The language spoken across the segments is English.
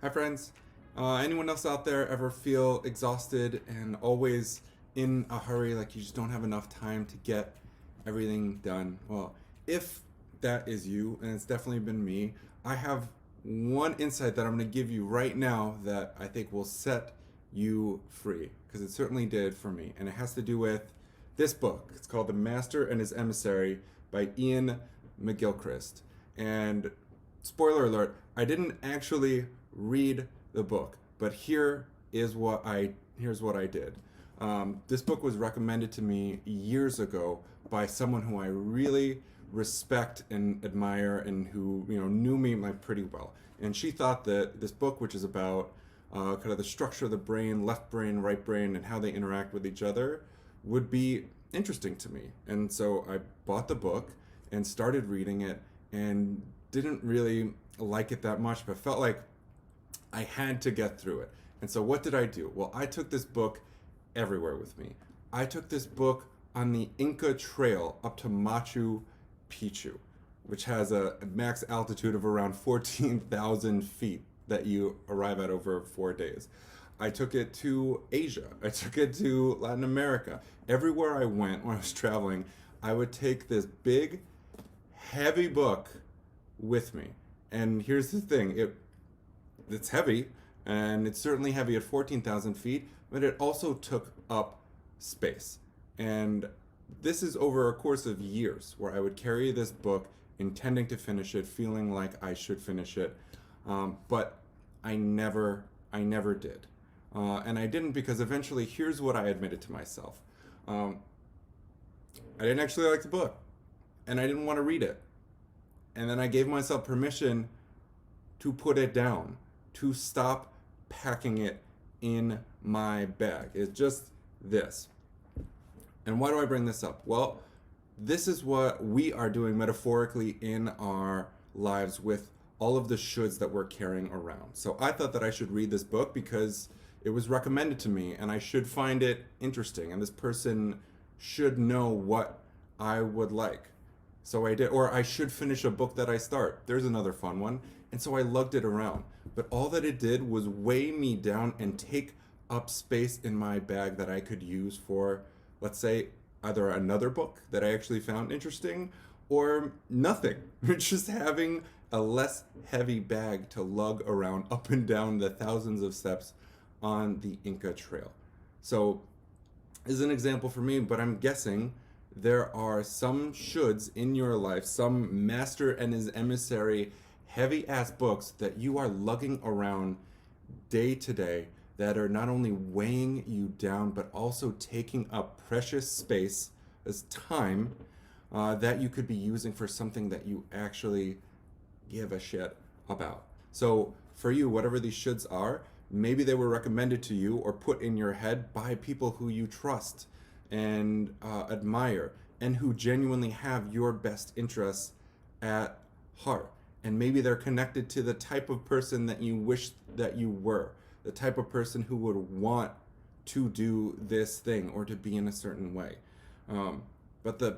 Hi, friends. Anyone else out there ever feel exhausted and always in a hurry, like you just don't have enough time to get everything done? Well, if that is you, and it's definitely been me, I have one insight that I'm going to give you right now that I think will set you free, because it certainly did for me. And it has to do with this book. It's called The Master and His Emissary by Ian McGilchrist. And spoiler alert, I didn't actually read the book, but here's what I did. This book was recommended to me years ago by someone who I really respect and admire, and who knew me pretty well. And she thought that this book, which is about kind of the structure of the brain, left brain, right brain, and how they interact with each other, would be interesting to me. And so I bought the book and started reading it, and didn't really like it that much, but felt like I had to get through it. And so what did I do? Well, I took this book everywhere with me. I took this book on the Inca Trail up to Machu Picchu, which has a max altitude of around 14,000 feet that you arrive at over 4 days. I took it to Asia. I took it to Latin America. Everywhere I went when I was traveling, I would take this big, heavy book with me. And here's the thing, it's heavy, and it's certainly heavy at 14,000 feet, but it also took up space. And this is over a course of years where I would carry this book intending to finish it, feeling like I should finish it, but I never did. And I didn't, because eventually, here's what I admitted to myself. I didn't actually like the book, and I didn't want to read it. And then I gave myself permission to put it down, to stop packing it in my bag. It's just this. And why do I bring this up? Well, this is what we are doing metaphorically in our lives with all of the shoulds that we're carrying around. So I thought that I should read this book because it was recommended to me, and I should find it interesting, and this person should know what I would like. So I did, or I should finish a book that I start. There's another fun one. And so I lugged it around. But all that it did was weigh me down and take up space in my bag that I could use for, let's say, either another book that I actually found interesting, or nothing. Just having a less heavy bag to lug around up and down the thousands of steps on the Inca Trail. So, this is an example for me, but I'm guessing there are some shoulds in your life, some master and his emissary heavy ass books that you are lugging around day to day, that are not only weighing you down but also taking up precious space as time, that you could be using for something that you actually give a shit about. So for you, whatever these shoulds are, maybe they were recommended to you or put in your head by people who you trust and admire, and who genuinely have your best interests at heart. And maybe they're connected to the type of person that you wish that you were, the type of person who would want to do this thing or to be in a certain way. But the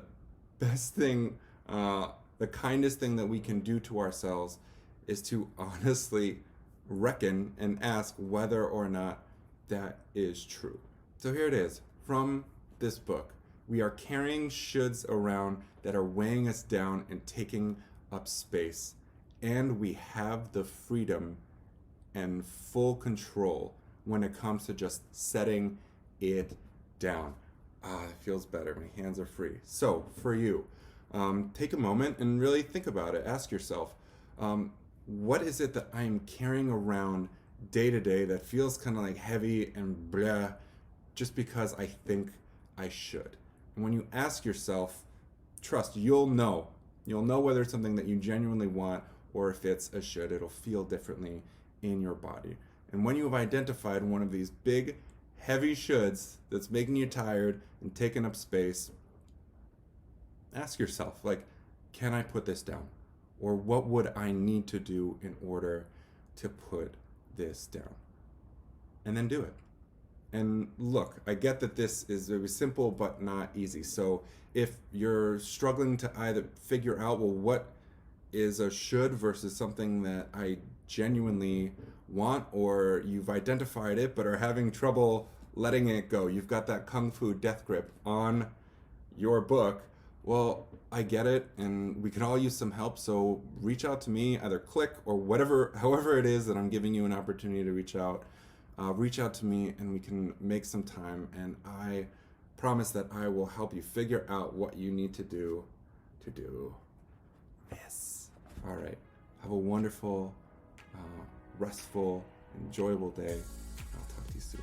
best thing, the kindest thing that we can do to ourselves is to honestly reckon and ask whether or not that is true. So here it is from this book. We are carrying shoulds around that are weighing us down and taking up space, and we have the freedom and full control when it comes to just setting it down. It feels better. My hands are free. So for you, take a moment and really think about it. Ask yourself, what is it that I'm carrying around day to day that feels kind of like heavy and blah, just because I think I should? And when you ask yourself, trust, you'll know. You'll know whether it's something that you genuinely want, or if it's a should. It'll feel differently in your body. And when you have identified one of these big, heavy shoulds that's making you tired and taking up space, ask yourself, like, can I put this down? Or what would I need to do in order to put this down? And then do it. And look, I get that this is very simple but not easy. So if you're struggling to either figure out, well, what is a should versus something that I genuinely want, or you've identified it but are having trouble letting it go. You've got that kung fu death grip on your book. Well, I get it, and we can all use some help. So reach out to me, either click or whatever, however it is that I'm giving you an opportunity to reach out. Reach out to me, and we can make some time. And I promise that I will help you figure out what you need to do this. All right. Have a wonderful, restful, enjoyable day. I'll talk to you soon.